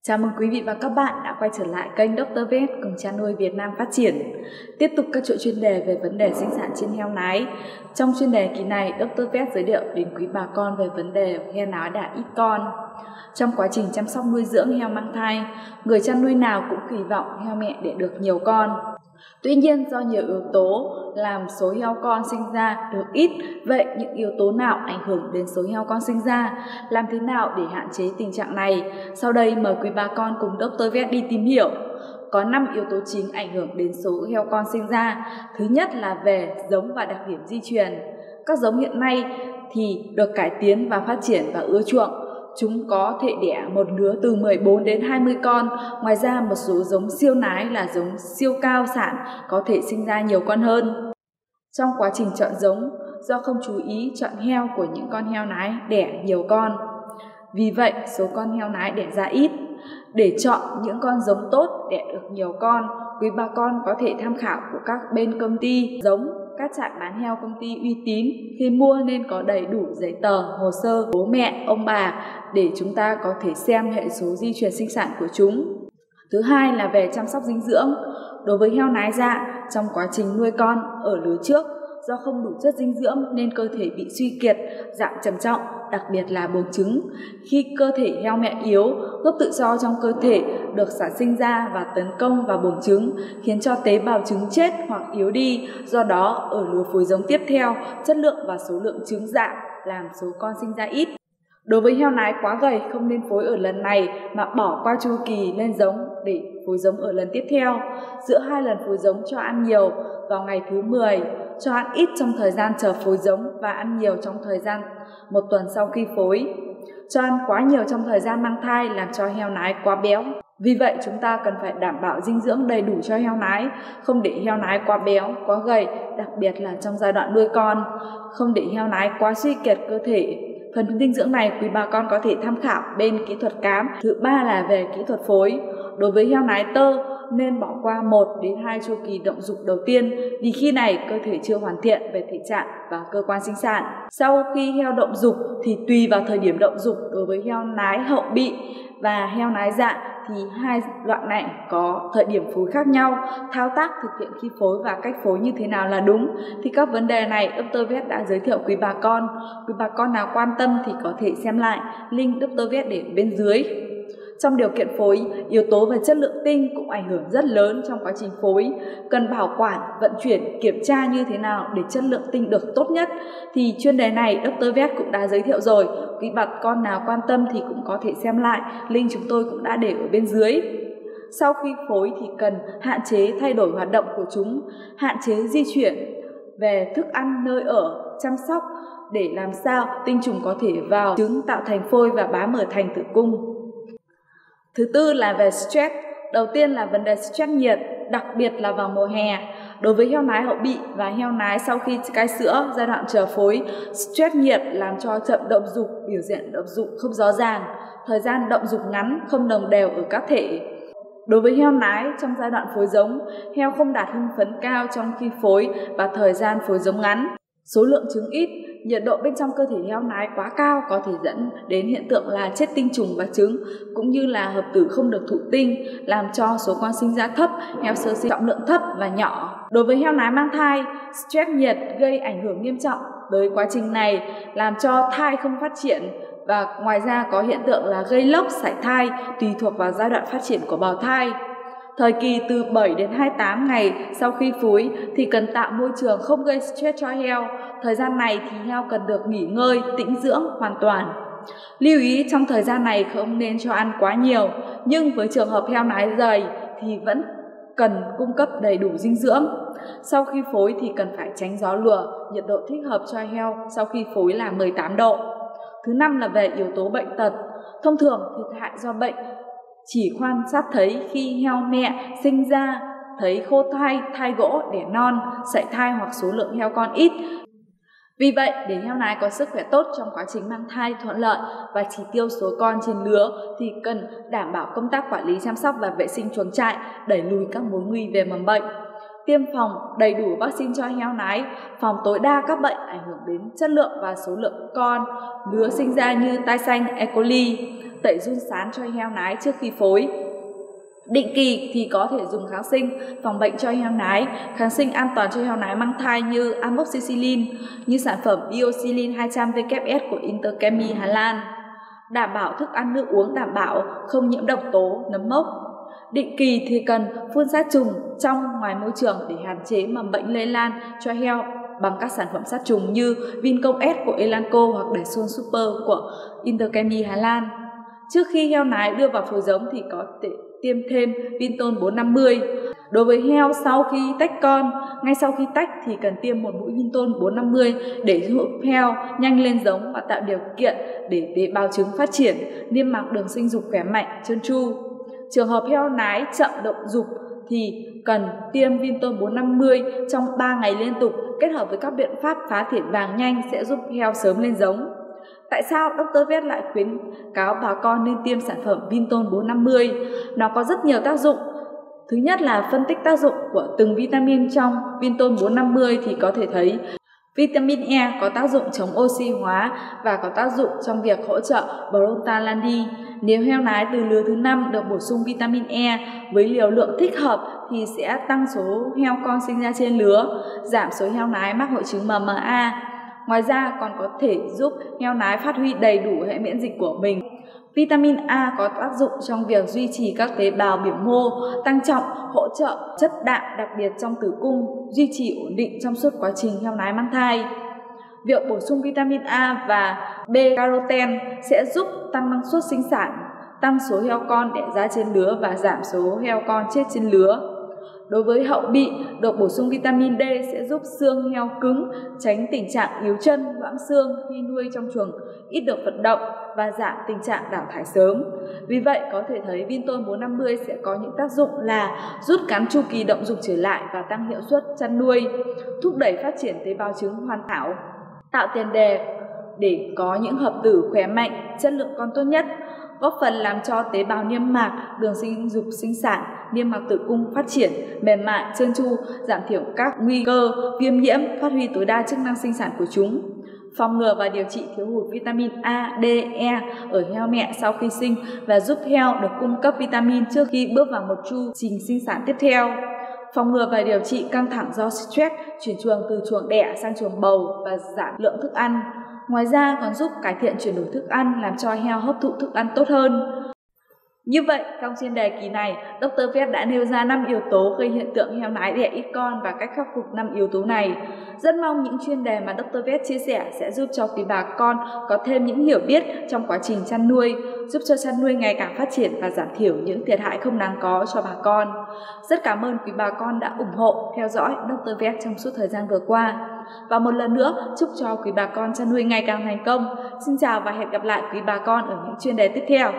Chào mừng quý vị và các bạn đã quay trở lại kênh Dr. Vet cùng chăn nuôi Việt Nam phát triển. Tiếp tục các chuỗi chuyên đề về vấn đề sinh sản trên heo nái. Trong chuyên đề kỳ này, Dr. Vet giới thiệu đến quý bà con về vấn đề heo nái đã ít con. Trong quá trình chăm sóc nuôi dưỡng heo mang thai, người chăn nuôi nào cũng kỳ vọng heo mẹ để được nhiều con. Tuy nhiên, do nhiều yếu tố làm số heo con sinh ra được ít, vậy những yếu tố nào ảnh hưởng đến số heo con sinh ra? Làm thế nào để hạn chế tình trạng này? Sau đây mời quý bà con cùng Dr. Vet đi tìm hiểu. Có 5 yếu tố chính ảnh hưởng đến số heo con sinh ra. Thứ nhất là về giống và đặc điểm di truyền. Các giống hiện nay thì được cải tiến và phát triển và ưa chuộng. Chúng có thể đẻ một lứa từ 14 đến 20 con. Ngoài ra một số giống siêu nái là giống siêu cao sản có thể sinh ra nhiều con hơn. Trong quá trình chọn giống, do không chú ý chọn heo của những con heo nái đẻ nhiều con, vì vậy số con heo nái đẻ ra ít. Để chọn những con giống tốt đẻ được nhiều con, quý bà con có thể tham khảo của các bên công ty giống, các trại bán heo công ty uy tín. Khi mua nên có đầy đủ giấy tờ, hồ sơ bố mẹ, ông bà để chúng ta có thể xem hệ số di truyền sinh sản của chúng. Thứ hai là về chăm sóc dinh dưỡng. Đối với heo nái dạ, trong quá trình nuôi con ở lứa trước, do không đủ chất dinh dưỡng nên cơ thể bị suy kiệt, giảm trầm trọng, đặc biệt là buồng trứng. Khi cơ thể heo mẹ yếu, gốc tự do trong cơ thể được sản sinh ra và tấn công vào buồng trứng, khiến cho tế bào trứng chết hoặc yếu đi. Do đó, ở lứa phối giống tiếp theo, chất lượng và số lượng trứng giảm, làm số con sinh ra ít. Đối với heo nái quá gầy không nên phối ở lần này mà bỏ qua chu kỳ lên giống để phối giống ở lần tiếp theo. Giữa 2 lần phối giống cho ăn nhiều vào ngày thứ 10, cho ăn ít trong thời gian chờ phối giống và ăn nhiều trong thời gian 1 tuần sau khi phối. Cho ăn quá nhiều trong thời gian mang thai làm cho heo nái quá béo. Vì vậy chúng ta cần phải đảm bảo dinh dưỡng đầy đủ cho heo nái, không để heo nái quá béo, quá gầy, đặc biệt là trong giai đoạn nuôi con, không để heo nái quá suy kiệt cơ thể. Phần dinh dưỡng này quý bà con có thể tham khảo bên kỹ thuật cám. Thứ ba là về kỹ thuật phối. Đối với heo nái tơ nên bỏ qua 1 đến 2 chu kỳ động dục đầu tiên, vì khi này cơ thể chưa hoàn thiện về thể trạng và cơ quan sinh sản. Sau khi heo động dục thì tùy vào thời điểm động dục, đối với heo nái hậu bị và heo nái dạ thì hai loại này có thời điểm phối khác nhau, thao tác thực hiện khi phối và cách phối như thế nào là đúng. Thì các vấn đề này Dr. Vet đã giới thiệu quý bà con. Quý bà con nào quan tâm thì có thể xem lại link Dr. Vet để bên dưới. Trong điều kiện phối, yếu tố về chất lượng tinh cũng ảnh hưởng rất lớn trong quá trình phối. Cần bảo quản, vận chuyển, kiểm tra như thế nào để chất lượng tinh được tốt nhất thì chuyên đề này Dr. Vet cũng đã giới thiệu rồi. Quý bà con nào quan tâm thì cũng có thể xem lại, link chúng tôi cũng đã để ở bên dưới. Sau khi phối thì cần hạn chế thay đổi hoạt động của chúng, hạn chế di chuyển về thức ăn, nơi ở, chăm sóc để làm sao tinh trùng có thể vào trứng tạo thành phôi và bám ở thành tử cung. Thứ tư là về stress. Đầu tiên là vấn đề stress nhiệt, đặc biệt là vào mùa hè. Đối với heo nái hậu bị và heo nái sau khi cai sữa, giai đoạn chờ phối, stress nhiệt làm cho chậm động dục, biểu hiện động dục không rõ ràng, thời gian động dục ngắn, không đồng đều ở các thể. Đối với heo nái trong giai đoạn phối giống, heo không đạt hưng phấn cao trong khi phối và thời gian phối giống ngắn, số lượng trứng ít, nhiệt độ bên trong cơ thể heo nái quá cao có thể dẫn đến hiện tượng là chết tinh trùng và trứng, cũng như là hợp tử không được thụ tinh, làm cho số con sinh ra thấp, heo sơ sinh trọng lượng thấp và nhỏ. Đối với heo nái mang thai, stress nhiệt gây ảnh hưởng nghiêm trọng tới quá trình này, làm cho thai không phát triển và ngoài ra có hiện tượng là gây lốc, sảy thai tùy thuộc vào giai đoạn phát triển của bào thai. Thời kỳ từ 7 đến 28 ngày sau khi phối thì cần tạo môi trường không gây stress cho heo. Thời gian này thì heo cần được nghỉ ngơi, tĩnh dưỡng hoàn toàn. Lưu ý trong thời gian này không nên cho ăn quá nhiều, nhưng với trường hợp heo nái dày thì vẫn cần cung cấp đầy đủ dinh dưỡng. Sau khi phối thì cần phải tránh gió lùa, nhiệt độ thích hợp cho heo sau khi phối là 18 độ. Thứ năm là về yếu tố bệnh tật. Thông thường thiệt hại do bệnh chỉ quan sát thấy khi heo mẹ sinh ra thấy khô thai, thai gỗ, đẻ non, sảy thai hoặc số lượng heo con ít. Vì vậy, để heo nái có sức khỏe tốt trong quá trình mang thai thuận lợi và chỉ tiêu số con trên lứa thì cần đảm bảo công tác quản lý chăm sóc và vệ sinh chuồng trại, đẩy lùi các mối nguy về mầm bệnh. tiêm phòng đầy đủ vaccine cho heo nái, phòng tối đa các bệnh ảnh hưởng đến chất lượng và số lượng con lứa sinh ra như tai xanh, E. coli, tẩy giun sán cho heo nái trước khi phối. Định kỳ thì có thể dùng kháng sinh phòng bệnh cho heo nái, kháng sinh an toàn cho heo nái mang thai như amoxicillin, như sản phẩm Biosilin 200 WS của Interchemi Hà Lan. Đảm bảo thức ăn nước uống đảm bảo, không nhiễm độc tố, nấm mốc. Định kỳ thì cần phun sát trùng trong ngoài môi trường để hạn chế mầm bệnh lây lan cho heo bằng các sản phẩm sát trùng như Vincom S của Elanco hoặc Deson Super của Interchemi Hà Lan. Trước khi heo nái đưa vào phối giống thì có thể tiêm thêm Vinton 450. Đối với heo sau khi tách con, ngay sau khi tách thì cần tiêm một mũi Vinton 450 để giúp heo nhanh lên giống và tạo điều kiện để tế bào trứng phát triển, niêm mạc đường sinh dục khỏe mạnh, trơn tru. Trường hợp heo nái chậm động dục thì cần tiêm Vinton 450 trong 3 ngày liên tục kết hợp với các biện pháp phá thiển vàng nhanh sẽ giúp heo sớm lên giống. Tại sao Dr. Vet lại khuyến cáo bà con nên tiêm sản phẩm Vinton 450? Nó có rất nhiều tác dụng. Thứ nhất là phân tích tác dụng của từng vitamin trong Vinton 450 thì có thể thấy vitamin E có tác dụng chống oxy hóa và có tác dụng trong việc hỗ trợ prostaglandin. Nếu heo nái từ lứa thứ 5 được bổ sung vitamin E với liều lượng thích hợp thì sẽ tăng số heo con sinh ra trên lứa, giảm số heo nái mắc hội chứng MMA. Ngoài ra còn có thể giúp heo nái phát huy đầy đủ hệ miễn dịch của mình. Vitamin A có tác dụng trong việc duy trì các tế bào biểu mô, tăng trọng, hỗ trợ chất đạm đặc biệt trong tử cung, duy trì ổn định trong suốt quá trình heo nái mang thai. Việc bổ sung vitamin A và B-carotene sẽ giúp tăng năng suất sinh sản, tăng số heo con đẻ ra trên lứa và giảm số heo con chết trên lứa. Đối với hậu bị, được bổ sung vitamin D sẽ giúp xương heo cứng, tránh tình trạng yếu chân, loãng xương khi nuôi trong chuồng ít được vận động và giảm tình trạng đào thải sớm. Vì vậy, có thể thấy Vinton 450 sẽ có những tác dụng là rút ngắn chu kỳ động dục trở lại và tăng hiệu suất chăn nuôi, thúc đẩy phát triển tế bào trứng hoàn hảo, tạo tiền đề để có những hợp tử khỏe mạnh, chất lượng con tốt nhất, góp phần làm cho tế bào niêm mạc, đường sinh dục sinh sản, niêm mạc tử cung phát triển mềm mại, trơn tru, giảm thiểu các nguy cơ viêm nhiễm, phát huy tối đa chức năng sinh sản của chúng, phòng ngừa và điều trị thiếu hụt vitamin A, D, E ở heo mẹ sau khi sinh và giúp heo được cung cấp vitamin trước khi bước vào một chu trình sinh sản tiếp theo. Phòng ngừa và điều trị căng thẳng do stress, chuyển chuồng từ chuồng đẻ sang chuồng bầu và giảm lượng thức ăn. Ngoài ra còn giúp cải thiện chuyển đổi thức ăn, làm cho heo hấp thụ thức ăn tốt hơn. Như vậy, trong chuyên đề kỳ này, Dr. Vet đã nêu ra 5 yếu tố gây hiện tượng heo nái đẻ ít con và cách khắc phục 5 yếu tố này. Rất mong những chuyên đề mà Dr. Vet chia sẻ sẽ giúp cho quý bà con có thêm những hiểu biết trong quá trình chăn nuôi, giúp cho chăn nuôi ngày càng phát triển và giảm thiểu những thiệt hại không đáng có cho bà con. Rất cảm ơn quý bà con đã ủng hộ, theo dõi Dr. Vet trong suốt thời gian vừa qua. Và một lần nữa, chúc cho quý bà con chăn nuôi ngày càng thành công. Xin chào và hẹn gặp lại quý bà con ở những chuyên đề tiếp theo.